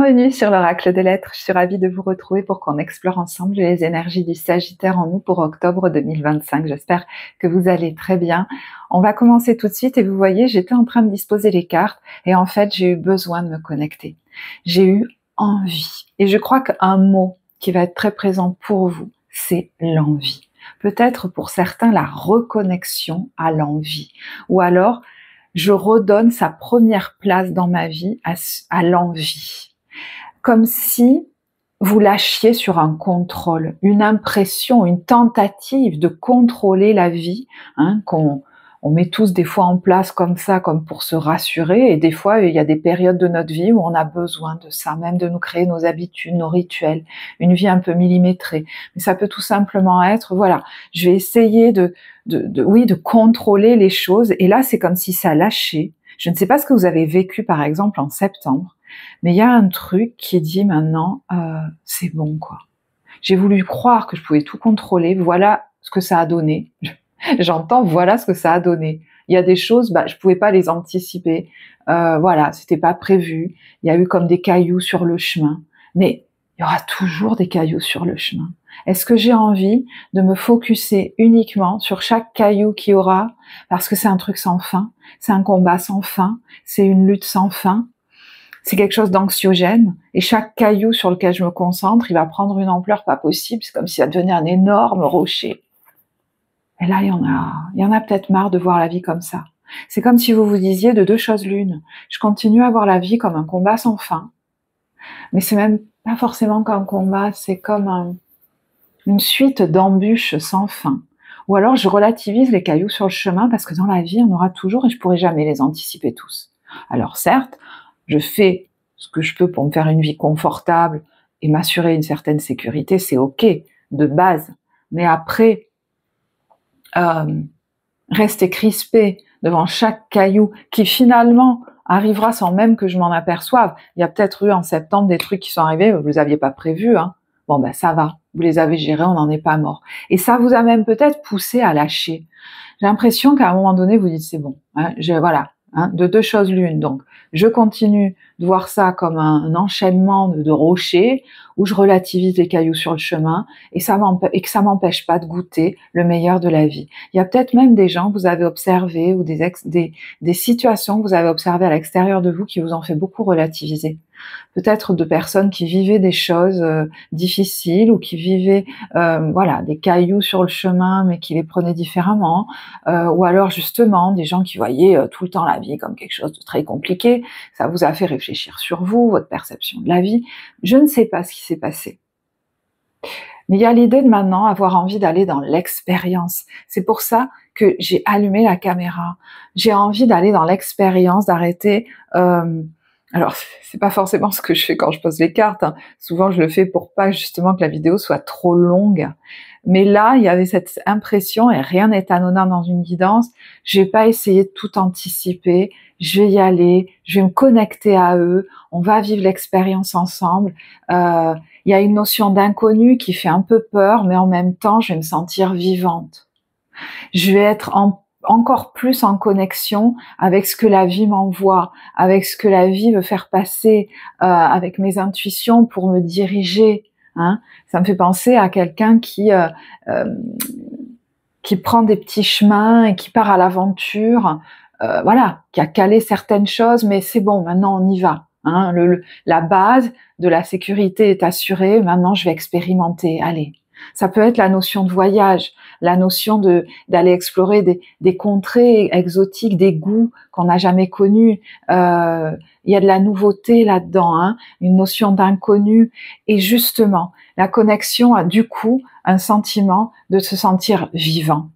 Bienvenue sur l'Oracle des Lettres. Je suis ravie de vous retrouver pour qu'on explore ensemble les énergies du Sagittaire en nous pour octobre 2025. J'espère que vous allez très bien. On va commencer tout de suite et vous voyez, j'étais en train de disposer les cartes et en fait, j'ai eu besoin de me connecter. J'ai eu envie. Et je crois qu'un mot qui va être très présent pour vous, c'est l'envie. Peut-être pour certains, la reconnexion à l'envie. Ou alors, je redonne sa première place dans ma vie à l'envie. Comme si vous lâchiez sur un contrôle, une impression, une tentative de contrôler la vie, qu'on met tous des fois en place comme ça, comme pour se rassurer, et des fois il y a des périodes de notre vie où on a besoin de ça, même de nous créer nos habitudes, nos rituels, une vie un peu millimétrée. Mais ça peut tout simplement être, voilà, je vais essayer de contrôler les choses, et là c'est comme si ça lâchait. Je ne sais pas ce que vous avez vécu par exemple en septembre, mais il y a un truc qui dit maintenant, c'est bon quoi. J'ai voulu croire que je pouvais tout contrôler, voilà ce que ça a donné. J'entends, voilà ce que ça a donné. Il y a des choses, je pouvais pas les anticiper. Voilà, c'était pas prévu. Il y a eu comme des cailloux sur le chemin. Mais il y aura toujours des cailloux sur le chemin. Est-ce que j'ai envie de me focuser uniquement sur chaque caillou qu'il y aura? Parce que c'est un truc sans fin. C'est un combat sans fin. C'est une lutte sans fin. C'est quelque chose d'anxiogène. Et chaque caillou sur lequel je me concentre, il va prendre une ampleur pas possible. C'est comme si ça devenait un énorme rocher. Et là, il y en a peut-être marre de voir la vie comme ça. C'est comme si vous vous disiez de deux choses l'une. Je continue à voir la vie comme un combat sans fin. Mais c'est même pas forcément qu'un combat, c'est comme une suite d'embûches sans fin. Ou alors je relativise les cailloux sur le chemin parce que dans la vie, on aura toujours et je pourrai jamais les anticiper tous. Alors certes, je fais ce que je peux pour me faire une vie confortable et m'assurer une certaine sécurité, c'est ok, de base. Mais après, rester crispé devant chaque caillou qui finalement arrivera sans même que je m'en aperçoive. Il y a peut-être eu en septembre des trucs qui sont arrivés, vous les aviez pas prévus, hein. Bon ça va, vous les avez gérés, on n'en est pas mort. Et ça vous a même peut-être poussé à lâcher. J'ai l'impression qu'à un moment donné, vous dites c'est bon, voilà, de deux choses l'une. Donc je continue de voir ça comme un enchaînement de rochers où je relativise les cailloux sur le chemin et que ça m'empêche pas de goûter le meilleur de la vie. Il y a peut-être même des gens que vous avez observés ou des situations que vous avez observées à l'extérieur de vous qui vous ont fait beaucoup relativiser. Peut-être de personnes qui vivaient des choses difficiles ou qui vivaient des cailloux sur le chemin mais qui les prenaient différemment, ou alors justement des gens qui voyaient tout le temps la vie comme quelque chose de très compliqué. Ça vous a fait réfléchir sur vous, votre perception de la vie. Je ne sais pas ce qui s'est passé. Mais il y a l'idée de maintenant avoir envie d'aller dans l'expérience. C'est pour ça que j'ai allumé la caméra. J'ai envie d'aller dans l'expérience, d'arrêter... Alors, c'est pas forcément ce que je fais quand je pose les cartes. Souvent, je le fais pour pas justement que la vidéo soit trop longue. Mais là, il y avait cette impression, et rien n'est anodin dans une guidance, je vais pas essayer de tout anticiper, je vais y aller, je vais me connecter à eux, on va vivre l'expérience ensemble. Il y a une notion d'inconnu qui fait un peu peur, mais en même temps, je vais me sentir vivante. Je vais être encore plus en connexion avec ce que la vie m'envoie, avec ce que la vie veut faire passer, avec mes intuitions pour me diriger. Ça me fait penser à quelqu'un qui prend des petits chemins et qui part à l'aventure, qui a calé certaines choses, mais c'est bon, maintenant on y va. La base de la sécurité est assurée, maintenant je vais expérimenter, allez. Ça peut être la notion de voyage, la notion d'aller explorer des contrées exotiques, des goûts qu'on n'a jamais connus. Il y a de la nouveauté là-dedans, une notion d'inconnu. Et justement, la connexion a du coup un sentiment de se sentir vivant.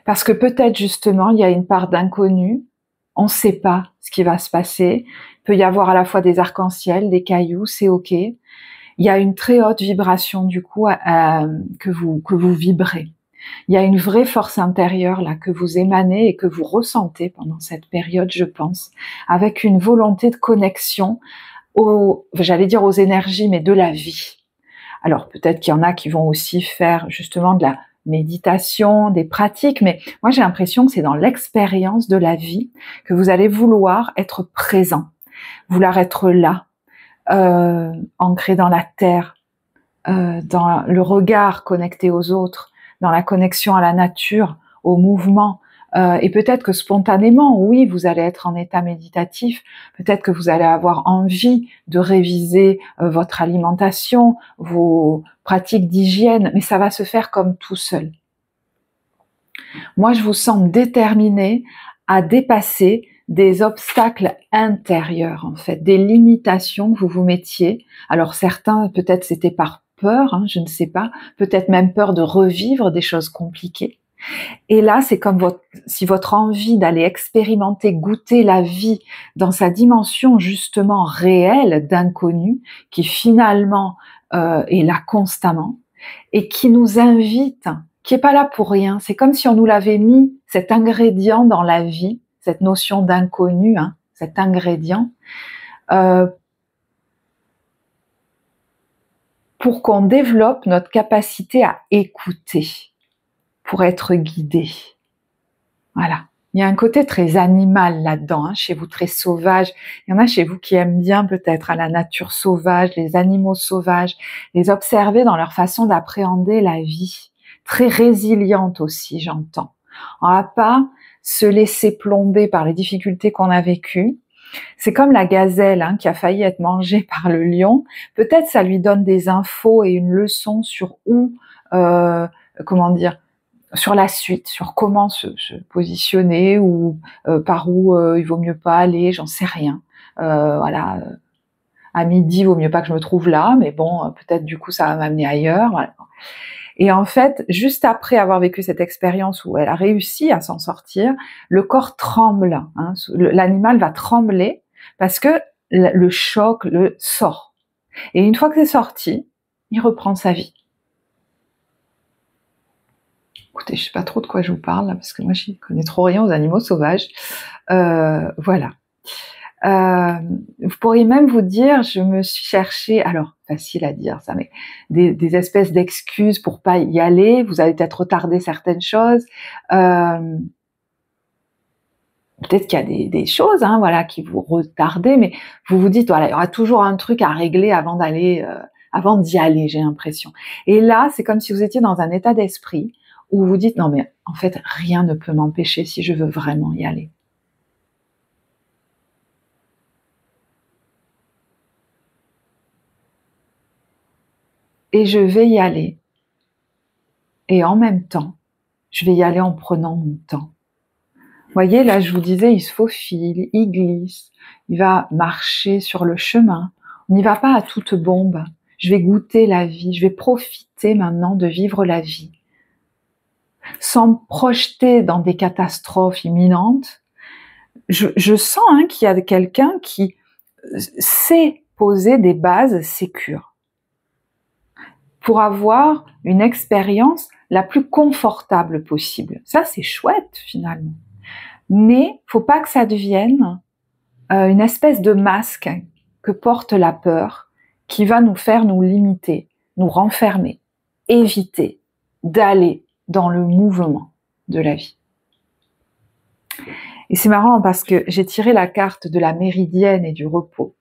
Parce que peut-être justement, il y a une part d'inconnu, on ne sait pas ce qui va se passer. Il peut y avoir à la fois des arcs-en-ciel, des cailloux, c'est ok. Il y a une très haute vibration du coup que vous vibrez. Il y a une vraie force intérieure là que vous émanez et que vous ressentez pendant cette période, je pense, avec une volonté de connexion aux énergies, mais de la vie. Alors peut-être qu'il y en a qui vont aussi faire justement de la méditation, des pratiques, mais moi j'ai l'impression que c'est dans l'expérience de la vie que vous allez vouloir être présent, vouloir être là. ancré dans la terre, dans le regard connecté aux autres, dans la connexion à la nature, au mouvement. Et peut-être que spontanément, oui, vous allez être en état méditatif, peut-être que vous allez avoir envie de réviser votre alimentation, vos pratiques d'hygiène, mais ça va se faire comme tout seul. Moi, je vous sens déterminé à dépasser des obstacles intérieurs, en fait, des limitations que vous vous mettiez. Alors certains, peut-être c'était par peur, hein, je ne sais pas, peut-être même peur de revivre des choses compliquées. Et là, c'est comme si votre envie d'aller expérimenter, goûter la vie dans sa dimension justement réelle d'inconnu, qui finalement est là constamment, et qui nous invite, qui est pas là pour rien. C'est comme si on nous l'avait mis, cet ingrédient dans la vie, cette notion d'inconnu, hein, cet ingrédient, pour qu'on développe notre capacité à écouter, pour être guidé. Voilà. Il y a un côté très animal là-dedans, hein, chez vous, très sauvage. Il y en a chez vous qui aiment bien peut-être la nature sauvage, les animaux sauvages, les observer dans leur façon d'appréhender la vie. Très résiliente aussi, j'entends. On va pas se laisser plomber par les difficultés qu'on a vécues. C'est comme la gazelle hein, qui a failli être mangée par le lion. Peut-être ça lui donne des infos et une leçon sur où, comment dire, sur la suite, sur comment se positionner ou par où il vaut mieux pas aller, j'en sais rien. Voilà, à midi, il vaut mieux pas que je me trouve là, mais bon, peut-être du coup ça va m'amener ailleurs. Voilà. Et en fait, juste après avoir vécu cette expérience où elle a réussi à s'en sortir, le corps tremble. Hein, l'animal va trembler parce que le choc le sort. Et une fois que c'est sorti, il reprend sa vie. Écoutez, je sais pas trop de quoi je vous parle, là, parce que moi, je connais trop rien aux animaux sauvages. Voilà. Vous pourriez même vous dire, je me suis cherché, alors facile à dire ça, mais des espèces d'excuses pour pas y aller. Vous avez peut-être retardé certaines choses. Peut-être qu'il y a des choses, hein, voilà, qui vous retardez, mais vous vous dites, voilà, il y aura toujours un truc à régler avant d'y aller, j'ai l'impression. Et là, c'est comme si vous étiez dans un état d'esprit où vous dites, non mais en fait, rien ne peut m'empêcher si je veux vraiment y aller. Et je vais y aller. Et en même temps, je vais y aller en prenant mon temps. Vous voyez, là, je vous disais, il se faufile, il glisse, il va marcher sur le chemin. On n'y va pas à toute bombe. Je vais goûter la vie, je vais profiter maintenant de vivre la vie. Sans me projeter dans des catastrophes imminentes, je sens hein, qu'il y a quelqu'un qui sait poser des bases sécures pour avoir une expérience la plus confortable possible. Ça, c'est chouette finalement. Mais faut pas que ça devienne une espèce de masque que porte la peur qui va nous faire nous limiter, nous renfermer, éviter d'aller dans le mouvement de la vie. Et c'est marrant parce que j'ai tiré la carte de la méridienne et du repos.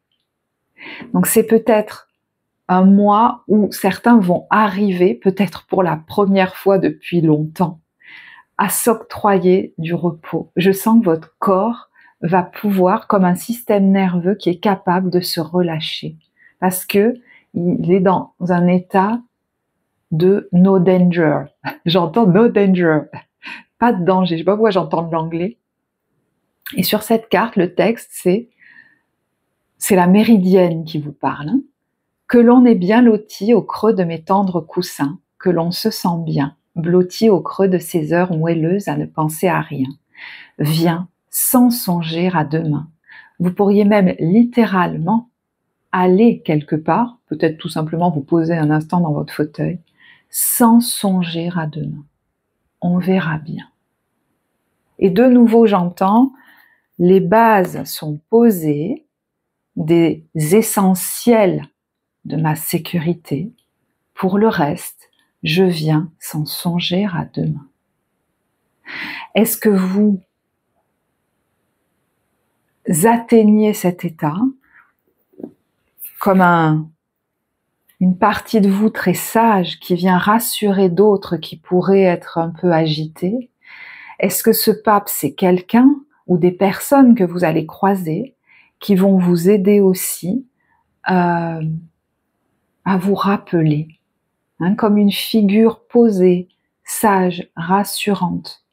Donc c'est peut-être un mois où certains vont arriver, peut-être pour la première fois depuis longtemps, à s'octroyer du repos. Je sens que votre corps va pouvoir, comme un système nerveux qui est capable de se relâcher, parce que il est dans un état de no danger. J'entends no danger, pas de danger. Je sais pas pourquoi j'entends de l'anglais. Et sur cette carte, le texte, c'est la méridienne qui vous parle. Hein. Que l'on est bien loti au creux de mes tendres coussins, que l'on se sent bien, blotti au creux de ces heures moelleuses à ne penser à rien. Viens sans songer à demain. Vous pourriez même littéralement aller quelque part, peut-être tout simplement vous poser un instant dans votre fauteuil, sans songer à demain. On verra bien. Et de nouveau, j'entends, les bases sont posées, des essentiels de ma sécurité. Pour le reste, je viens sans songer à demain. Est-ce que vous atteignez cet état comme une partie de vous très sage qui vient rassurer d'autres qui pourraient être un peu agités? Est-ce que ce pape, c'est quelqu'un ou des personnes que vous allez croiser qui vont vous aider aussi à vous rappeler, comme une figure posée, sage, rassurante,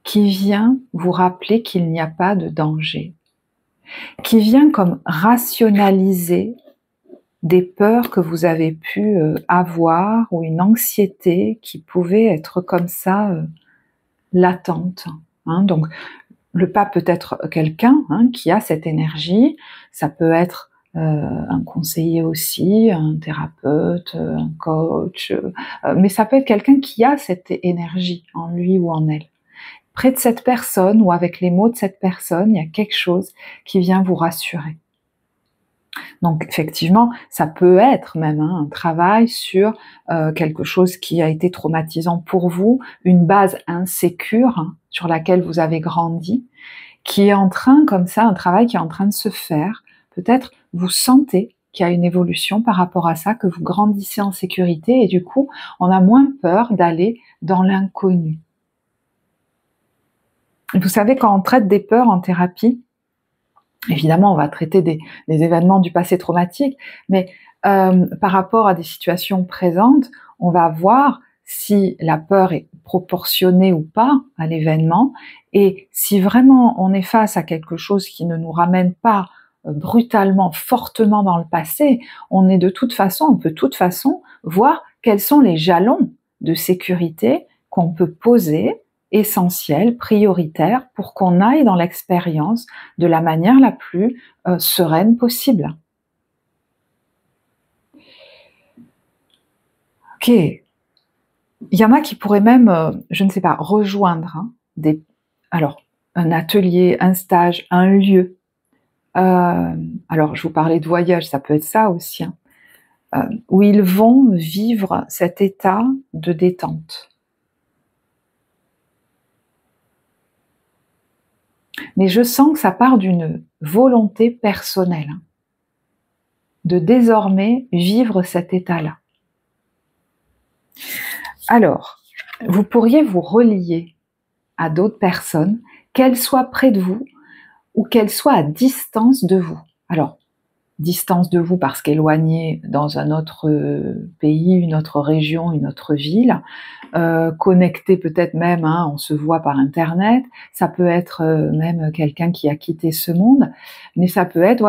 qui vient vous rappeler qu'il n'y a pas de danger, qui vient comme rationaliser des peurs que vous avez pu avoir ou une anxiété qui pouvait être comme ça latente. Donc le pape peut être quelqu'un qui a cette énergie, ça peut être un conseiller aussi, un thérapeute, un coach, mais ça peut être quelqu'un qui a cette énergie en lui ou en elle. Près de cette personne ou avec les mots de cette personne, il y a quelque chose qui vient vous rassurer. Donc effectivement, ça peut être même un travail sur quelque chose qui a été traumatisant pour vous, une base insécure sur laquelle vous avez grandi, qui est en train, comme ça, un travail qui est en train de se faire. Peut-être vous sentez qu'il y a une évolution par rapport à ça, que vous grandissez en sécurité et du coup, on a moins peur d'aller dans l'inconnu. Vous savez, quand on traite des peurs en thérapie, évidemment, on va traiter des événements du passé traumatique, mais par rapport à des situations présentes, on va voir si la peur est proportionnée ou pas à l'événement, et si vraiment on est face à quelque chose qui ne nous ramène pas brutalement, fortement dans le passé, on peut de toute façon voir quels sont les jalons de sécurité qu'on peut poser, essentiels, prioritaires, pour qu'on aille dans l'expérience de la manière la plus sereine possible. Ok. Il y en a qui pourraient même, je ne sais pas, rejoindre un atelier, un stage, un lieu. Alors, je vous parlais de voyage, ça peut être ça aussi, où ils vont vivre cet état de détente. Mais je sens que ça part d'une volonté personnelle de désormais vivre cet état-là. Alors, vous pourriez vous relier à d'autres personnes, qu'elles soient près de vous ou qu'elles soient à distance de vous. Alors, distance de vous parce qu'éloignées dans un autre pays, une autre région, une autre ville, connecté peut-être même, on se voit par internet, ça peut être même quelqu'un qui a quitté ce monde, mais ça peut être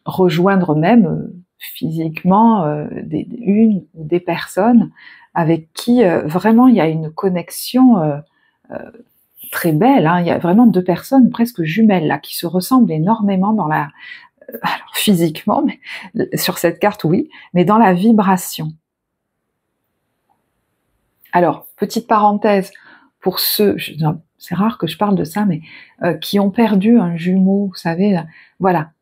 rejoindre même physiquement une ou des personnes avec qui vraiment il y a une connexion très belle, il y a vraiment deux personnes presque jumelles là qui se ressemblent énormément dans alors physiquement, mais sur cette carte oui, mais dans la vibration. Alors, petite parenthèse, pour ceux, c'est rare que je parle de ça, mais qui ont perdu un jumeau, vous savez, voilà,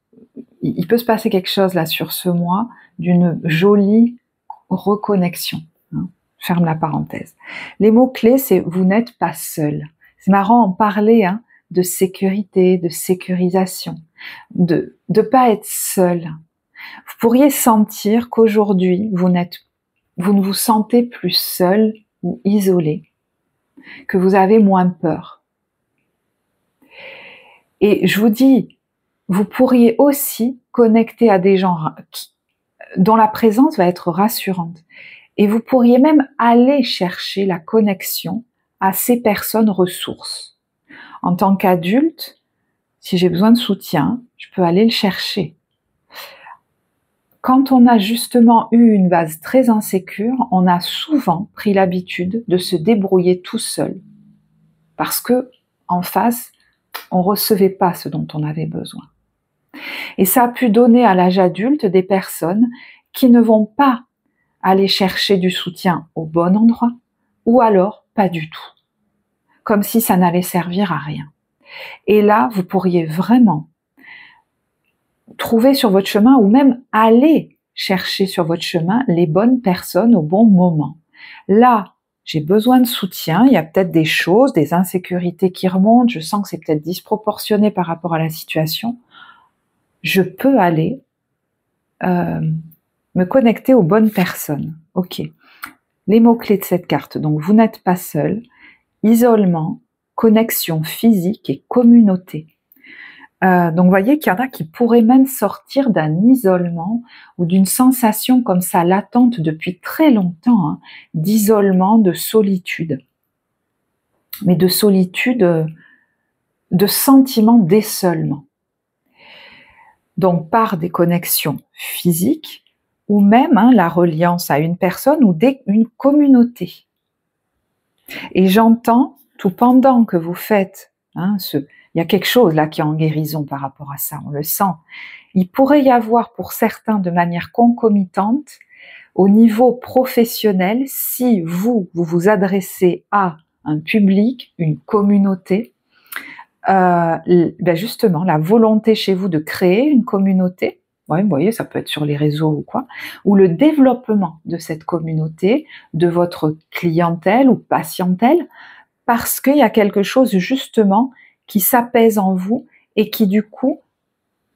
il peut se passer quelque chose là sur ce mois, d'une jolie reconnexion. Ferme la parenthèse. Les mots-clés, c'est « vous n'êtes pas seul ». C'est marrant, on parlait de sécurité, de sécurisation, de pas être seul. Vous pourriez sentir qu'aujourd'hui, vous ne vous sentez plus seul ou isolé, que vous avez moins peur. Et je vous dis, vous pourriez aussi connecter à des gens dont la présence va être rassurante. Et vous pourriez même aller chercher la connexion à ces personnes ressources. En tant qu'adulte, si j'ai besoin de soutien, je peux aller le chercher. Quand on a justement eu une base très insécure, on a souvent pris l'habitude de se débrouiller tout seul. Parce que, en face, on recevait pas ce dont on avait besoin. Et ça a pu donner à l'âge adulte des personnes qui ne vont pas aller chercher du soutien au bon endroit, ou alors pas du tout. Comme si ça n'allait servir à rien. Et là, vous pourriez vraiment trouver sur votre chemin ou même aller chercher sur votre chemin les bonnes personnes au bon moment. Là, j'ai besoin de soutien, il y a peut-être des choses, des insécurités qui remontent, je sens que c'est peut-être disproportionné par rapport à la situation. Je peux aller me connecter aux bonnes personnes. Ok. Les mots-clés de cette carte. Donc, vous n'êtes pas seul. Isolement, connexion physique et communauté. Donc, vous voyez qu'il y en a qui pourraient même sortir d'un isolement ou d'une sensation comme ça latente depuis très longtemps, hein, d'isolement, de solitude. Mais de solitude, de sentiment d'essolement. Donc, par des connexions physiques ou même la reliance à une personne ou une communauté. Et j'entends, tout pendant que vous faites, il y a quelque chose là qui est en guérison par rapport à ça, on le sent. Il pourrait y avoir pour certains de manière concomitante, au niveau professionnel, si vous vous adressez à un public, une communauté, justement la volonté chez vous de créer une communauté, vous voyez, ça peut être sur les réseaux ou quoi, ou le développement de cette communauté, de votre clientèle ou patientèle, parce qu'il y a quelque chose justement qui s'apaise en vous et qui du coup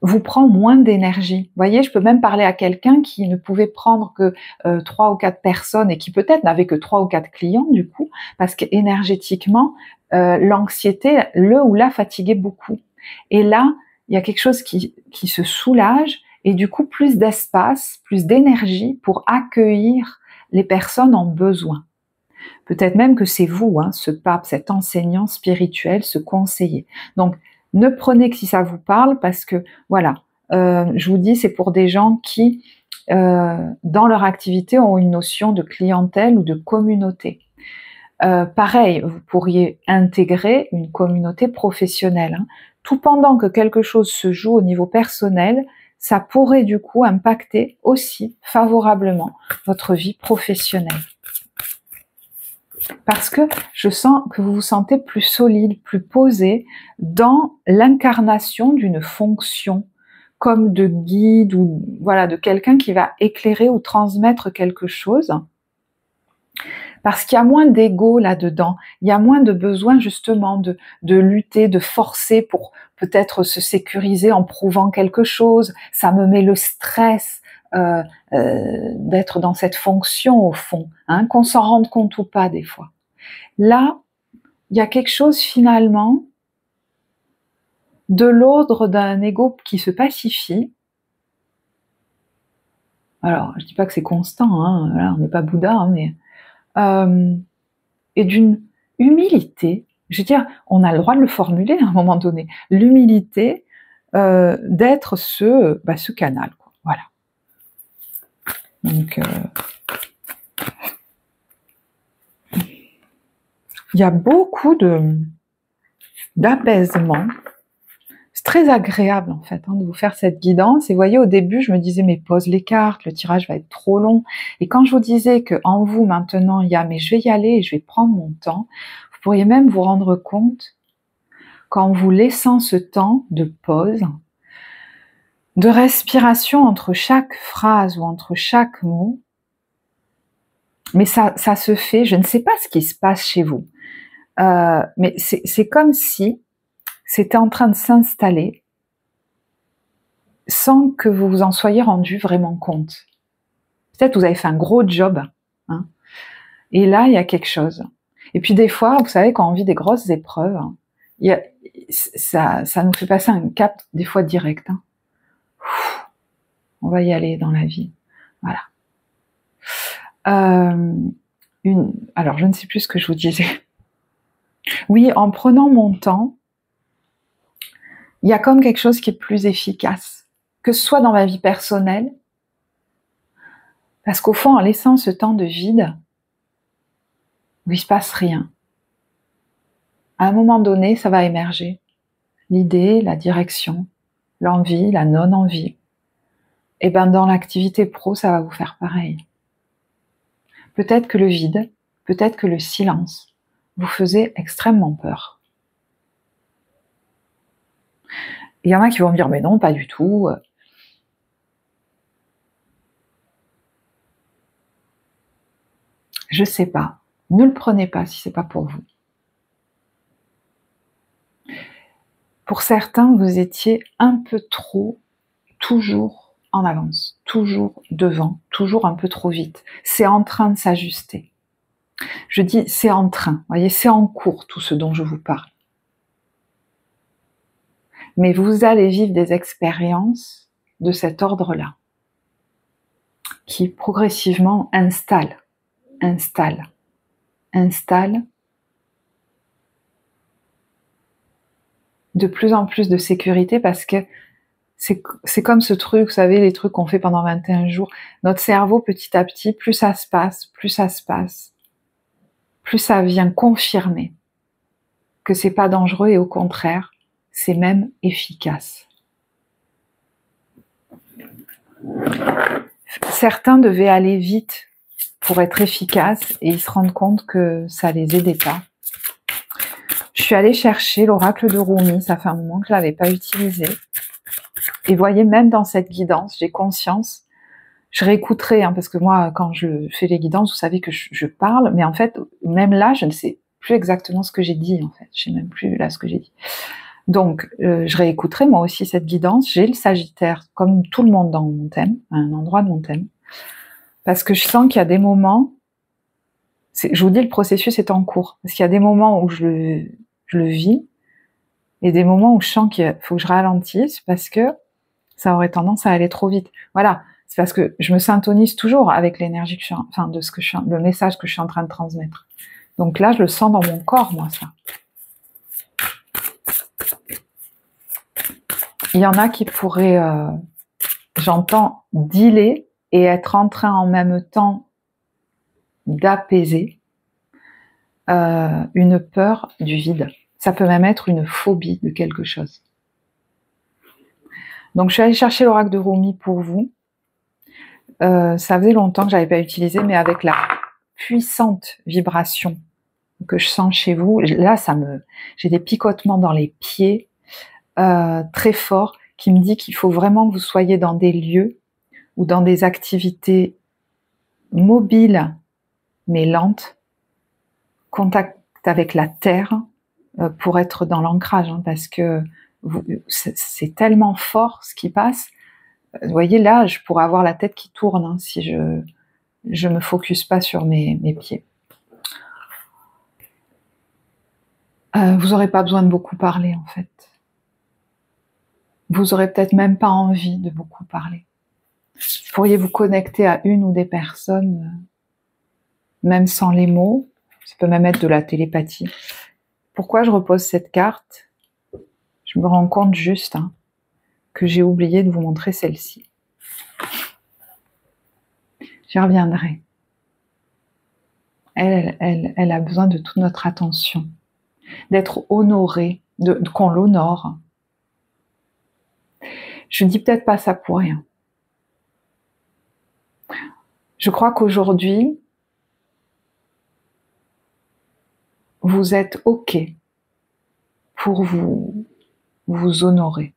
vous prend moins d'énergie. Vous voyez, je peux même parler à quelqu'un qui ne pouvait prendre que 3 ou 4 personnes et qui peut-être n'avait que 3 ou 4 clients du coup, parce qu'énergétiquement, l'anxiété le ou la fatiguait beaucoup. Et là, il y a quelque chose qui se soulage et du coup plus d'espace, plus d'énergie pour accueillir les personnes en besoin. Peut-être même que c'est vous, ce pape, cet enseignant spirituel, ce conseiller. Donc, ne prenez que si ça vous parle, parce que, voilà, je vous dis, c'est pour des gens qui, dans leur activité, ont une notion de clientèle ou de communauté. Pareil, vous pourriez intégrer une communauté professionnelle. Tout pendant que quelque chose se joue au niveau personnel, ça pourrait du coup impacter aussi favorablement votre vie professionnelle. Parce que je sens que vous vous sentez plus solide, plus posé dans l'incarnation d'une fonction, comme de guide ou voilà, de quelqu'un qui va éclairer ou transmettre quelque chose. Parce qu'il y a moins d'ego là-dedans, il y a moins de besoin justement de lutter, de forcer pour peut-être se sécuriser en prouvant quelque chose. Ça me met le stress d'être dans cette fonction au fond, qu'on s'en rende compte ou pas des fois. Là, il y a quelque chose finalement de l'ordre d'un ego qui se pacifie. Alors, je dis pas que c'est constant, là, on n'est pas Bouddha, mais et d'une humilité. Je veux dire, on a le droit de le formuler à un moment donné. L'humilité d'être ce canal, quoi. Voilà. Donc, il y a beaucoup d'apaisement. C'est très agréable en fait de vous faire cette guidance. Et vous voyez, au début, je me disais, mais pose les cartes, le tirage va être trop long. Et quand je vous disais qu'en vous, maintenant, il y a, mais je vais y aller et je vais prendre mon temps, vous pourriez même vous rendre compte qu'en vous laissant ce temps de pause, de respiration entre chaque phrase ou entre chaque mot, mais ça se fait, je ne sais pas ce qui se passe chez vous, mais c'est comme si c'était en train de s'installer sans que vous vous en soyez rendu vraiment compte. Peut-être vous avez fait un gros job, et là il y a quelque chose. Et puis des fois, vous savez, quand on vit des grosses épreuves, ça nous fait passer un cap des fois direct. On va y aller dans la vie. Voilà. Alors, je ne sais plus ce que je vous disais. Oui, en prenant mon temps, il y a comme quelque chose qui est plus efficace, que ce soit dans ma vie personnelle, parce qu'au fond, en laissant ce temps de vide, où il ne se passe rien, à un moment donné, ça va émerger. L'idée, la direction, l'envie, la non-envie. Et dans l'activité pro, ça va vous faire pareil. Peut-être que le vide, peut-être que le silence vous faisait extrêmement peur. Il y en a qui vont me dire, mais non, pas du tout. Je sais pas. Ne le prenez pas si c'est pas pour vous. Pour certains, vous étiez un peu trop, toujours en avance, toujours devant, toujours un peu trop vite. C'est en train de s'ajuster. Je dis c'est en train, vous voyez, c'est en cours tout ce dont je vous parle. Mais vous allez vivre des expériences de cet ordre-là, qui progressivement installent de plus en plus de sécurité, parce que c'est comme ce truc, vous savez, les trucs qu'on fait pendant 21 jours. Notre cerveau, petit à petit, plus ça se passe, plus ça vient confirmer que c'est pas dangereux, et au contraire, c'est même efficace. Certains devaient aller vite pour être efficaces et ils se rendent compte que ça les aidait pas. Je suis allée chercher l'oracle de Rumi, ça fait un moment que je l'avais pas utilisé. Et voyez, même dans cette guidance, j'ai conscience, je réécouterai, parce que moi, quand je fais les guidances, vous savez que je parle, mais en fait, même là, je ne sais plus exactement ce que j'ai dit, en fait. Je sais même plus là ce que j'ai dit. Donc, je réécouterai moi aussi cette guidance. J'ai le Sagittaire, comme tout le monde dans mon thème, à un endroit de mon thème, parce que je sens qu'il y a des moments, je vous dis, le processus est en cours, parce qu'il y a des moments où je le vis, et des moments où je sens qu'il faut que je ralentisse, parce que ça aurait tendance à aller trop vite. Voilà, c'est parce que je me syntonise toujours avec l'énergie que le message que je suis en train de transmettre. Donc là, je le sens dans mon corps, moi, ça. Il y en a qui pourraient, j'entends, dealer et être en train en même temps d'apaiser une peur du vide. Ça peut même être une phobie de quelque chose. Donc je suis allée chercher l'oracle de Rumi pour vous. Ça faisait longtemps que je n'avais pas utilisé, mais avec la puissante vibration que je sens chez vous, là j'ai des picotements dans les pieds très forts, qui me dit qu'il faut vraiment que vous soyez dans des lieux ou dans des activités mobiles mais lentes, contact avec la terre, pour être dans l'ancrage, parce que c'est tellement fort ce qui passe. Vous voyez, là, je pourrais avoir la tête qui tourne si je me focus pas sur mes pieds. Vous n'aurez pas besoin de beaucoup parler, en fait. Vous aurez peut-être même pas envie de beaucoup parler. Vous pourriez vous connecter à une ou des personnes, même sans les mots. Ça peut même être de la télépathie. Pourquoi je repose cette carte? Je me rends compte juste que j'ai oublié de vous montrer celle-ci. J'y reviendrai. Elle a besoin de toute notre attention, d'être honorée, qu'on l'honore. Je ne dis peut-être pas ça pour rien. Je crois qu'aujourd'hui, vous êtes OK pour vous honorer.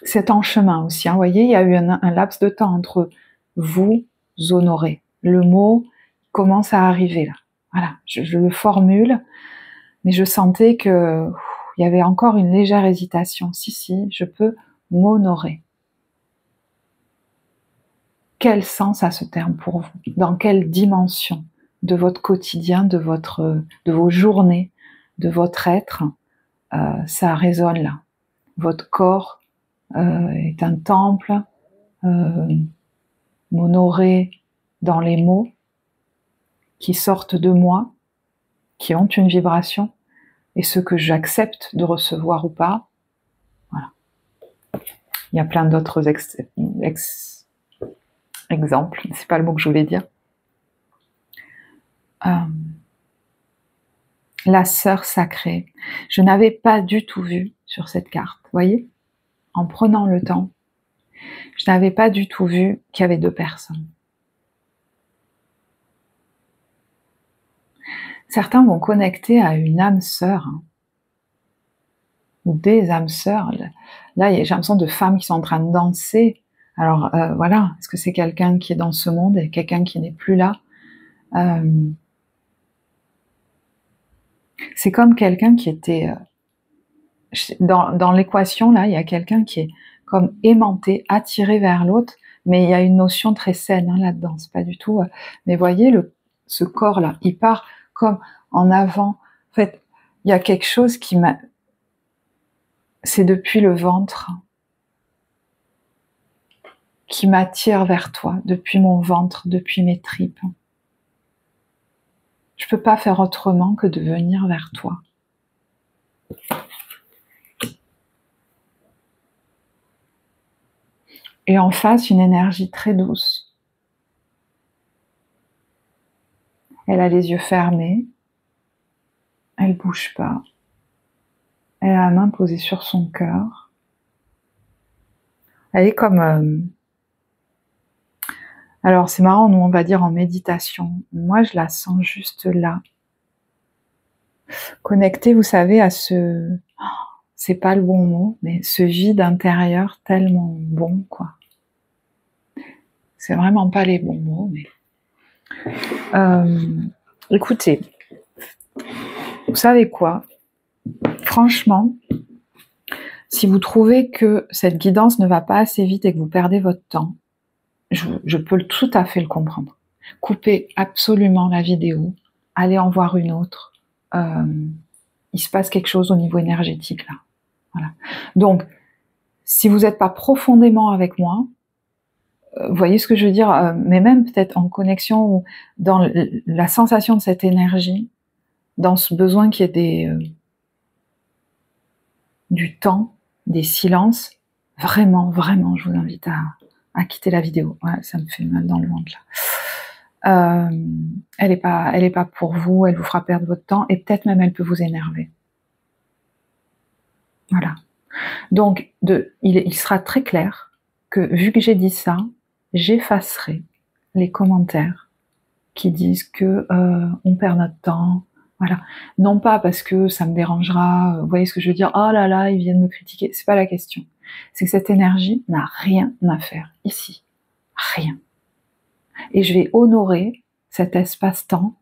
C'est en chemin aussi. Vous voyez, il y a eu un laps de temps entre vous honorer. Le mot commence à arriver là. Voilà, je le formule, mais je sentais que il y avait encore une légère hésitation. Si, je peux m'honorer. Quel sens a ce terme pour vous? Dans quelle dimension de votre quotidien, de vos journées, de votre être, ça résonne là? Votre corps est un temple, m'honorer dans les mots qui sortent de moi, qui ont une vibration, et ce que j'accepte de recevoir ou pas. Voilà. Il y a plein d'autres exemples, c'est pas le mot que je voulais dire. La sœur sacrée. Je n'avais pas du tout vu sur cette carte, vous voyez, en prenant le temps, je n'avais pas du tout vu qu'il y avait deux personnes. Certains vont connecter à une âme sœur, ou des âmes sœurs. Là, j'ai l'impression de femmes qui sont en train de danser. Alors voilà, est-ce que c'est quelqu'un qui est dans ce monde et quelqu'un qui n'est plus là? C'est comme quelqu'un qui était dans l'équation là, il y a quelqu'un qui est comme aimanté, attiré vers l'autre, mais il y a une notion très saine hein, là-dedans, c'est pas du tout... mais voyez, ce corps-là, il part comme en avant. En fait, il y a quelque chose qui m'a... C'est depuis le ventre qui m'attire vers toi, depuis mon ventre, depuis mes tripes. Je peux pas faire autrement que de venir vers toi. Et en face, une énergie très douce. Elle a les yeux fermés. Elle bouge pas. Elle a la main posée sur son cœur. Elle est comme... Alors c'est marrant, nous on va dire en méditation. Moi je la sens juste là. Connectée, vous savez, à ce... c'est pas le bon mot, mais ce vide intérieur tellement bon, quoi. C'est vraiment pas les bons mots, mais... écoutez, vous savez quoi? Franchement, si vous trouvez que cette guidance ne va pas assez vite et que vous perdez votre temps, je peux tout à fait le comprendre. Coupez absolument la vidéo, allez en voir une autre. Il se passe quelque chose au niveau énergétique là. Voilà. Donc, si vous n'êtes pas profondément avec moi, vous voyez ce que je veux dire, mais même peut-être en connexion ou dans la sensation de cette énergie, dans ce besoin qu'il y ait du temps, des silences, vraiment, vraiment, je vous invite à quitter la vidéo. Ouais, ça me fait mal dans le ventre là. Elle est pas pour vous, elle vous fera perdre votre temps et peut-être même elle peut vous énerver. Voilà. Donc, il sera très clair que vu que j'ai dit ça, j'effacerai les commentaires qui disent que on perd notre temps. Voilà. Non pas parce que ça me dérangera, vous voyez ce que je veux dire, oh là là, ils viennent me critiquer, c'est pas la question. C'est que cette énergie n'a rien à faire ici. Rien. Et je vais honorer cet espace-temps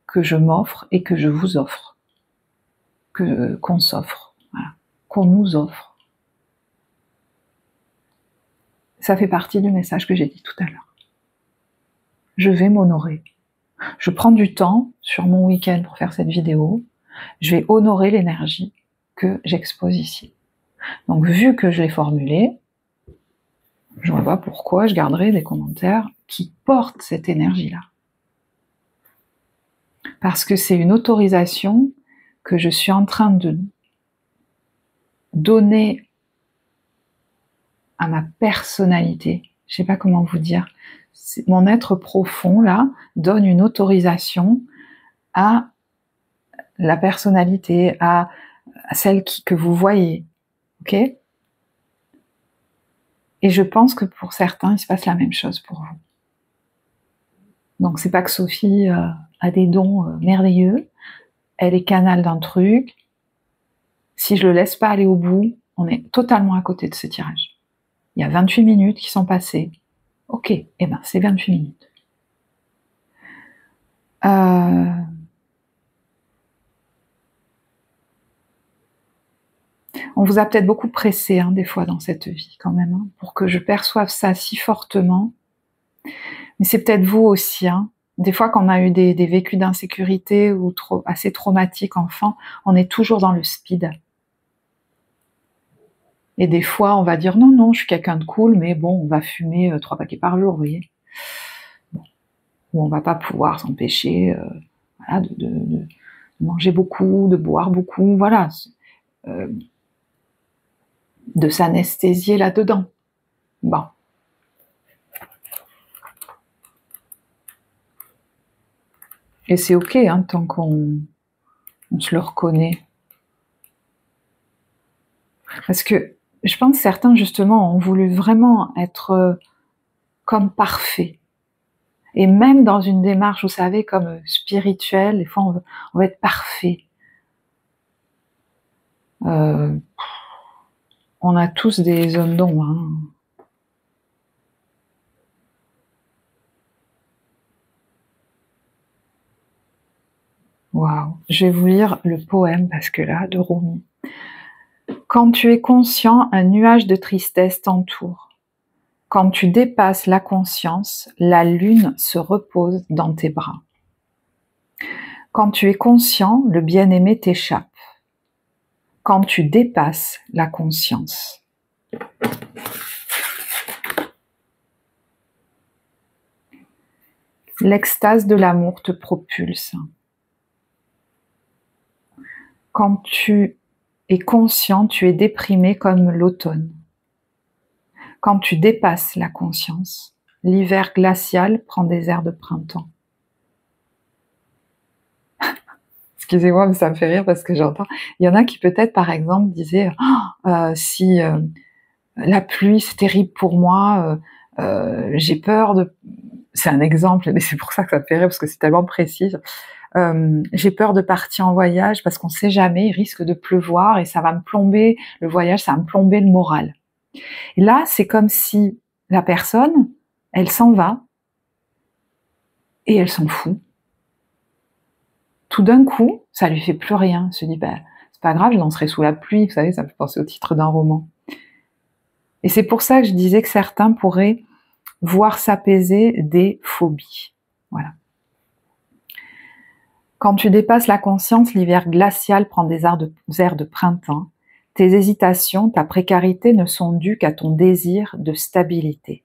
que je m'offre et que je vous offre. Qu'on s'offre. Voilà. Qu'on nous offre. Ça fait partie du message que j'ai dit tout à l'heure. Je vais m'honorer. Je prends du temps sur mon week-end pour faire cette vidéo. Je vais honorer l'énergie que j'expose ici. Donc, vu que je l'ai formulée, je ne vois pas pourquoi je garderai des commentaires qui portent cette énergie-là. Parce que c'est une autorisation que je suis en train de donner à ma personnalité. Je ne sais pas comment vous dire. Mon être profond, là, donne une autorisation à la personnalité, à celle que vous voyez. Ok ? Et je pense que pour certains, il se passe la même chose pour vous. Donc c'est pas que Sophie a des dons merveilleux, elle est canal d'un truc. Si je le laisse pas aller au bout, on est totalement à côté de ce tirage. Il y a 28 minutes qui sont passées. Ok, eh ben c'est 28 minutes. On vous a peut-être beaucoup pressé des fois dans cette vie quand même, pour que je perçoive ça si fortement. Mais c'est peut-être vous aussi. Des fois, quand on a eu des vécus d'insécurité ou assez traumatiques enfant, on est toujours dans le speed. Et des fois, on va dire non, non, je suis quelqu'un de cool, mais bon, on va fumer 3 paquets par jour, vous voyez. Bon. Ou on va pas pouvoir s'empêcher voilà, de manger beaucoup, de boire beaucoup, voilà. De s'anesthésier là-dedans. Bon. Et c'est ok, tant qu'on se le reconnaît. Parce que je pense que certains, justement, ont voulu vraiment être comme parfaits. Et même dans une démarche, vous savez, comme spirituelle, des fois, on veut être parfait. On a tous des zones d'ombre. Waouh. Je vais vous lire le poème, parce que là, de Rumi. Quand tu es conscient, un nuage de tristesse t'entoure. Quand tu dépasses la conscience, la lune se repose dans tes bras. Quand tu es conscient, le bien-aimé t'échappe. Quand tu dépasses la conscience. L'extase de l'amour te propulse. Quand tu es conscient, tu es déprimé comme l'automne. Quand tu dépasses la conscience, l'hiver glacial prend des airs de printemps. Excusez-moi, mais ça me fait rire parce que j'entends. Il y en a qui peut-être, par exemple, disaient si la pluie c'est terrible pour moi, j'ai peur de. C'est un exemple, mais c'est pour ça que ça me fait rire parce que c'est tellement précis. J'ai peur de partir en voyage parce qu'on ne sait jamais, il risque de pleuvoir et ça va me plomber le voyage, ça va me plomber le moral. Et là, c'est comme si la personne, elle s'en va et elle s'en fout. Tout d'un coup, ça lui fait plus rien. Elle se dit, c'est pas grave, je danserai sous la pluie. Vous savez, ça me fait penser au titre d'un roman. Et c'est pour ça que je disais que certains pourraient voir s'apaiser des phobies. Voilà. Quand tu dépasses la conscience, l'hiver glacial prend des airs de printemps. Tes hésitations, ta précarité ne sont dues qu'à ton désir de stabilité.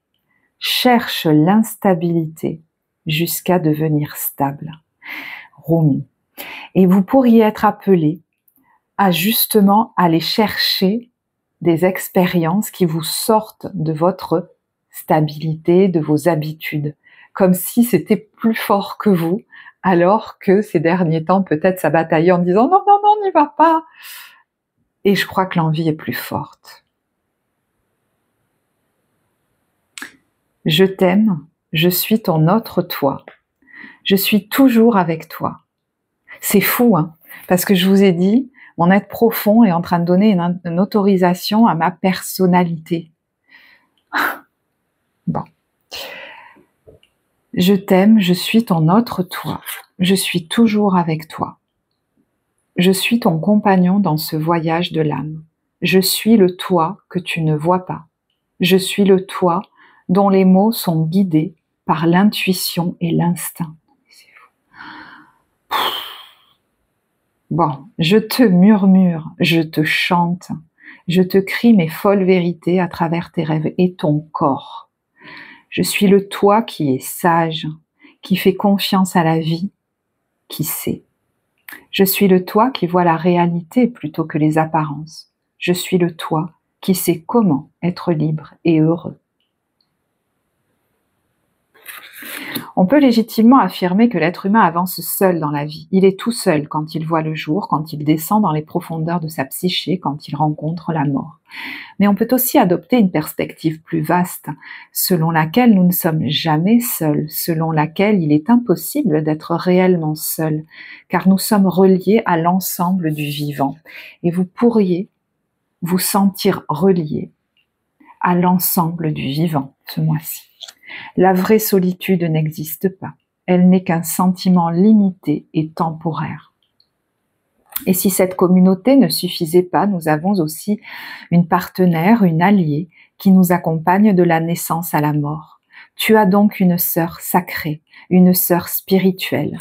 Cherche l'instabilité jusqu'à devenir stable. Rumi. Et vous pourriez être appelé à justement aller chercher des expériences qui vous sortent de votre stabilité, de vos habitudes, comme si c'était plus fort que vous, alors que ces derniers temps, peut-être ça bataillait en disant non, non, non, n'y va pas. Et je crois que l'envie est plus forte. Je t'aime, je suis ton autre toi. Je suis toujours avec toi. C'est fou, hein, parce que je vous ai dit, mon être profond est en train de donner une autorisation à ma personnalité. Bon. Je t'aime, je suis ton autre toi. Je suis toujours avec toi. Je suis ton compagnon dans ce voyage de l'âme. Je suis le toi que tu ne vois pas. Je suis le toi dont les mots sont guidés par l'intuition et l'instinct. Bon, je te murmure, je te chante, je te crie mes folles vérités à travers tes rêves et ton corps. Je suis le toi qui est sage, qui fait confiance à la vie, qui sait. Je suis le toi qui voit la réalité plutôt que les apparences. Je suis le toi qui sait comment être libre et heureux. On peut légitimement affirmer que l'être humain avance seul dans la vie. Il est tout seul quand il voit le jour, quand il descend dans les profondeurs de sa psyché, quand il rencontre la mort. Mais on peut aussi adopter une perspective plus vaste, selon laquelle nous ne sommes jamais seuls, selon laquelle il est impossible d'être réellement seul, car nous sommes reliés à l'ensemble du vivant. Et vous pourriez vous sentir relié à l'ensemble du vivant ce mois-ci. La vraie solitude n'existe pas. Elle n'est qu'un sentiment limité et temporaire. Et si cette communauté ne suffisait pas, nous avons aussi une partenaire, une alliée, qui nous accompagne de la naissance à la mort. Tu as donc une sœur sacrée, une sœur spirituelle.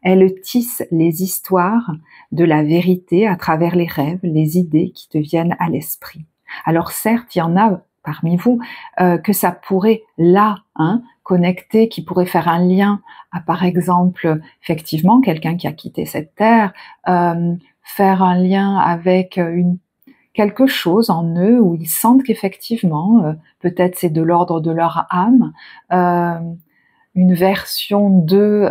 Elle tisse les histoires de la vérité à travers les rêves, les idées qui te viennent à l'esprit. Alors certes, il y en a parmi vous que ça pourrait là connecter, qui pourrait faire un lien à, par exemple, effectivement, quelqu'un qui a quitté cette terre, faire un lien avec quelque chose en eux où ils sentent qu'effectivement, peut-être c'est de l'ordre de leur âme, une version d'eux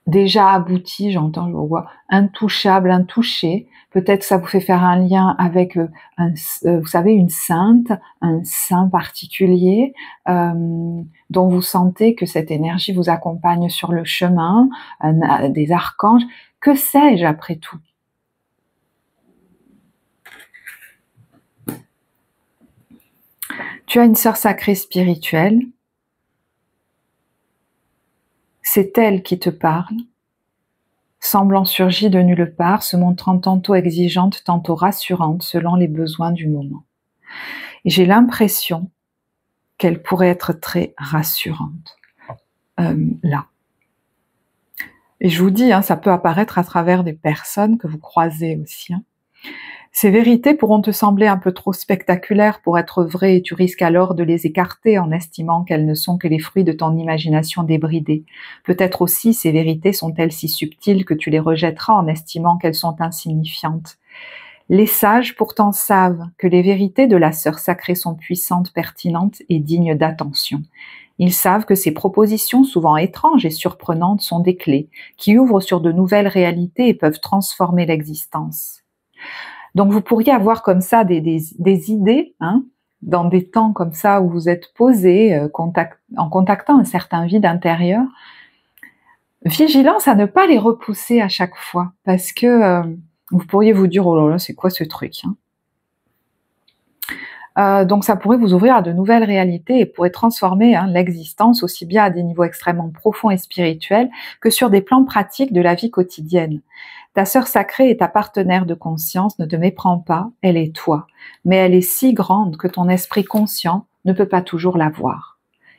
déjà aboutie, j'entends, je vois, intouchable, intouché. Peut-être ça vous fait faire un lien avec, vous savez, une sainte, un saint particulier, dont vous sentez que cette énergie vous accompagne sur le chemin, des archanges. Que sais-je après tout? Tu as une sœur sacrée spirituelle. C'est elle qui te parle. semblant surgir de nulle part, se montrant tantôt exigeante, tantôt rassurante, selon les besoins du moment. Et j'ai l'impression qu'elle pourrait être très rassurante, là. Et je vous dis, ça peut apparaître à travers des personnes que vous croisez aussi. Ces vérités pourront te sembler un peu trop spectaculaires pour être vraies et tu risques alors de les écarter en estimant qu'elles ne sont que les fruits de ton imagination débridée. Peut-être aussi ces vérités sont-elles si subtiles que tu les rejetteras en estimant qu'elles sont insignifiantes. Les sages pourtant savent que les vérités de la sœur sacrée sont puissantes, pertinentes et dignes d'attention. Ils savent que ces propositions, souvent étranges et surprenantes, sont des clés qui ouvrent sur de nouvelles réalités et peuvent transformer l'existence. Donc vous pourriez avoir comme ça des idées, dans des temps comme ça où vous êtes posé, en contactant un certain vide intérieur. Vigilance à ne pas les repousser à chaque fois, parce que vous pourriez vous dire, oh là là, c'est quoi ce truc, donc ça pourrait vous ouvrir à de nouvelles réalités et pourrait transformer l'existence aussi bien à des niveaux extrêmement profonds et spirituels que sur des plans pratiques de la vie quotidienne. Ta sœur sacrée est ta partenaire de conscience, ne te méprends pas, elle est toi, mais elle est si grande que ton esprit conscient ne peut pas toujours la voir.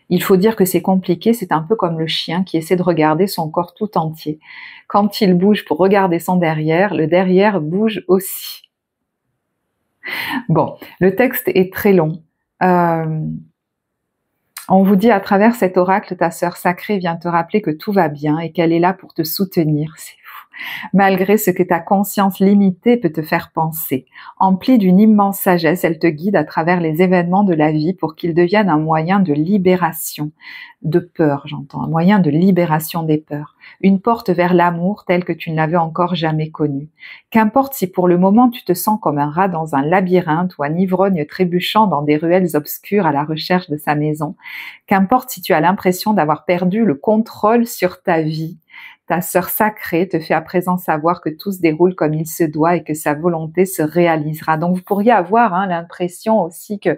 Il faut dire que c'est compliqué, c'est un peu comme le chien qui essaie de regarder son corps tout entier. Quand il bouge pour regarder son derrière, le derrière bouge aussi. Bon, le texte est très long. On vous dit à travers cet oracle, ta sœur sacrée vient te rappeler que tout va bien et qu'elle est là pour te soutenir. C'est fou. Malgré ce que ta conscience limitée peut te faire penser. Emplie d'une immense sagesse, elle te guide à travers les événements de la vie pour qu'ils deviennent un moyen de libération, de peur, j'entends, un moyen de libération des peurs. Une porte vers l'amour telle que tu ne l'avais encore jamais connue. Qu'importe si pour le moment tu te sens comme un rat dans un labyrinthe ou un ivrogne trébuchant dans des ruelles obscures à la recherche de sa maison. Qu'importe si tu as l'impression d'avoir perdu le contrôle sur ta vie. Ta sœur sacrée te fait à présent savoir que tout se déroule comme il se doit et que sa volonté se réalisera. Donc vous pourriez avoir l'impression aussi que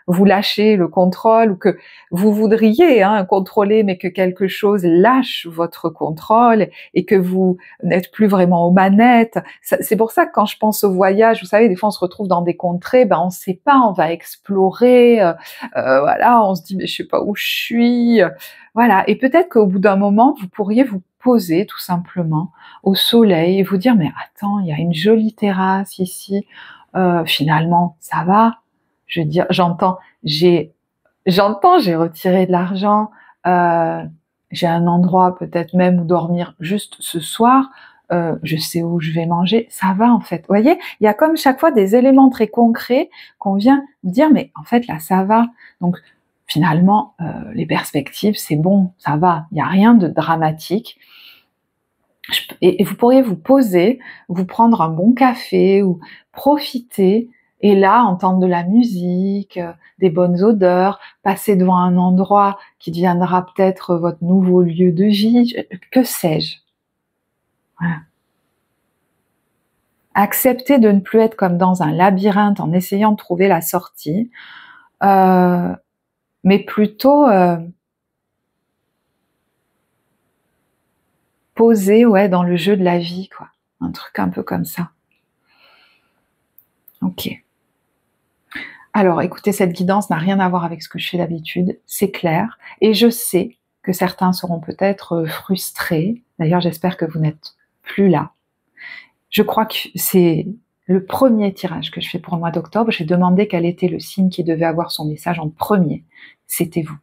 vous lâchez le contrôle ou que vous voudriez contrôler mais que quelque chose lâche votre contrôle et que vous n'êtes plus vraiment aux manettes. C'est pour ça que quand je pense au voyage, vous savez, des fois on se retrouve dans des contrées, on ne sait pas, on va explorer, voilà, on se dit mais je sais pas où je suis, voilà. Et peut-être qu'au bout d'un moment, vous pourriez vous poser tout simplement au soleil et vous dire mais attends, il y a une jolie terrasse ici, finalement ça va. Je veux dire, j'entends, j'ai retiré de l'argent, j'ai un endroit peut-être même où dormir juste ce soir, je sais où je vais manger, ça va en fait. Vous voyez, il y a comme chaque fois des éléments très concrets qu'on vient dire, mais en fait là ça va. Donc finalement, les perspectives, c'est bon, ça va, il n'y a rien de dramatique. Et vous pourriez vous poser, vous prendre un bon café ou profiter et là entendre de la musique, des bonnes odeurs, passer devant un endroit qui deviendra peut-être votre nouveau lieu de vie, que sais-je. Voilà. Accepter de ne plus être comme dans un labyrinthe en essayant de trouver la sortie, mais plutôt poser dans le jeu de la vie, quoi. Un truc un peu comme ça. Ok. Alors, écoutez, cette guidance n'a rien à voir avec ce que je fais d'habitude, c'est clair. Et je sais que certains seront peut-être frustrés. D'ailleurs, j'espère que vous n'êtes plus là. Je crois que c'est le premier tirage que je fais pour le mois d'octobre. J'ai demandé quel était le signe qui devait avoir son message en premier. C'était vous.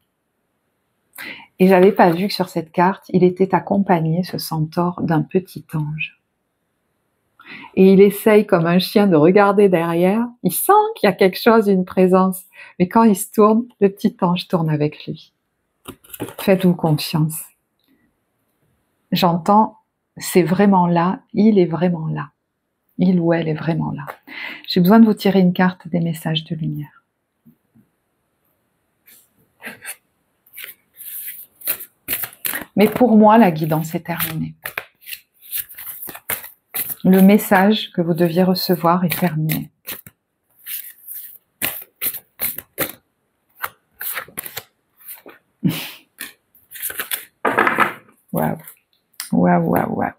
Et j'avais pas vu que sur cette carte, il était accompagné, ce centaure, d'un petit ange. Et il essaye comme un chien de regarder derrière, il sent qu'il y a quelque chose, une présence, mais quand il se tourne, le petit ange tourne avec lui. Faites-vous confiance. J'entends, c'est vraiment là, il est vraiment là. Il ou elle est vraiment là. J'ai besoin de vous tirer une carte des messages de lumière. Mais pour moi, la guidance est terminée. Le message que vous deviez recevoir est terminé. Waouh, waouh, waouh, waouh.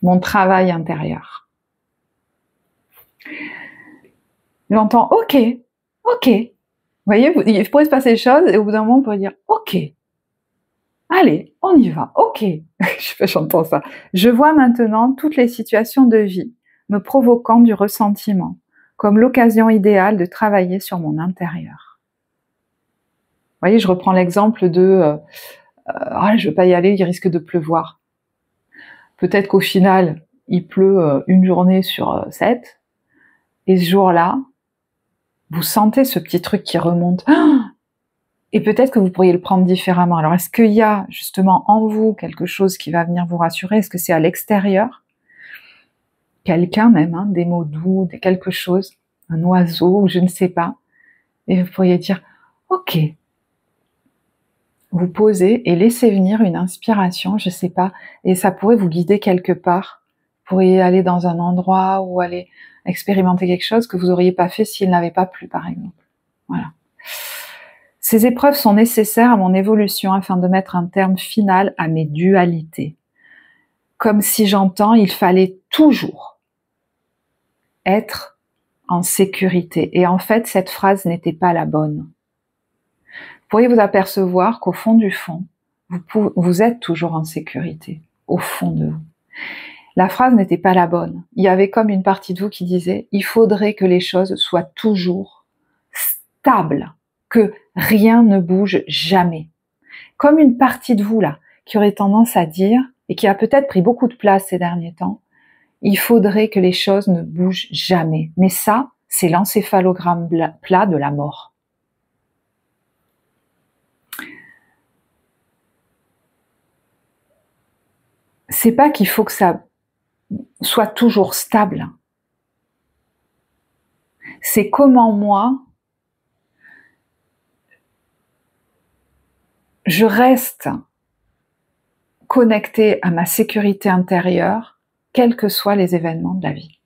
mon travail intérieur. J'entends ok, ok. Vous voyez, il pourrait se passer des choses et au bout d'un moment, on pourrait dire ok. Allez, on y va, ok. J'entends ça. Je vois maintenant toutes les situations de vie me provoquant du ressentiment, comme l'occasion idéale de travailler sur mon intérieur. Vous voyez, je reprends l'exemple de je veux pas y aller, il risque de pleuvoir. Peut-être qu'au final, il pleut une journée sur 7, et ce jour-là, vous sentez ce petit truc qui remonte. Et peut-être que vous pourriez le prendre différemment. Alors, est-ce qu'il y a justement en vous quelque chose qui va venir vous rassurer? Est-ce que c'est à l'extérieur? Quelqu'un même, hein, des mots doux, quelque chose, un oiseau, ou je ne sais pas. Et vous pourriez dire, ok. Vous posez et laissez venir une inspiration, je ne sais pas, et ça pourrait vous guider quelque part. Vous pourriez aller dans un endroit ou aller expérimenter quelque chose que vous n'auriez pas fait s'il n'avait pas plu, par exemple. Voilà. Ces épreuves sont nécessaires à mon évolution afin de mettre un terme final à mes dualités. Comme si j'entends, il fallait toujours être en sécurité. Et en fait, cette phrase n'était pas la bonne. Vous pourriez vous apercevoir qu'au fond du fond, vous êtes toujours en sécurité, au fond de vous. La phrase n'était pas la bonne. Il y avait comme une partie de vous qui disait « il faudrait que les choses soient toujours stables, que rien ne bouge jamais ». Comme une partie de vous là, qui aurait tendance à dire, et qui a peut-être pris beaucoup de place ces derniers temps, il faudrait que les choses ne bougent jamais. Mais ça, c'est l'encéphalogramme plat de la mort. C'est pas qu'il faut que ça soit toujours stable. C'est comment moi, je reste connectée à ma sécurité intérieure, quels que soient les événements de la vie.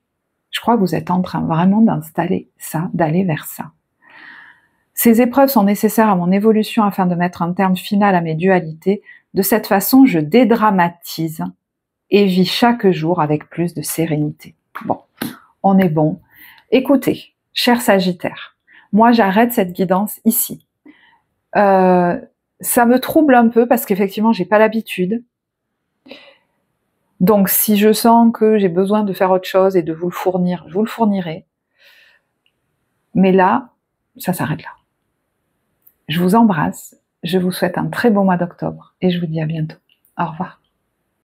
Je crois que vous êtes en train vraiment d'installer ça, d'aller vers ça. Ces épreuves sont nécessaires à mon évolution afin de mettre un terme final à mes dualités. De cette façon, je dédramatise et vis chaque jour avec plus de sérénité. Bon, on est bon. Écoutez, cher Sagittaire, moi j'arrête cette guidance ici. Ça me trouble un peu parce qu'effectivement, j'ai pas l'habitude. Donc, si je sens que j'ai besoin de faire autre chose et de vous le fournir, je vous le fournirai. Mais là, ça s'arrête là. Je vous embrasse, je vous souhaite un très bon mois d'octobre et je vous dis à bientôt. Au revoir.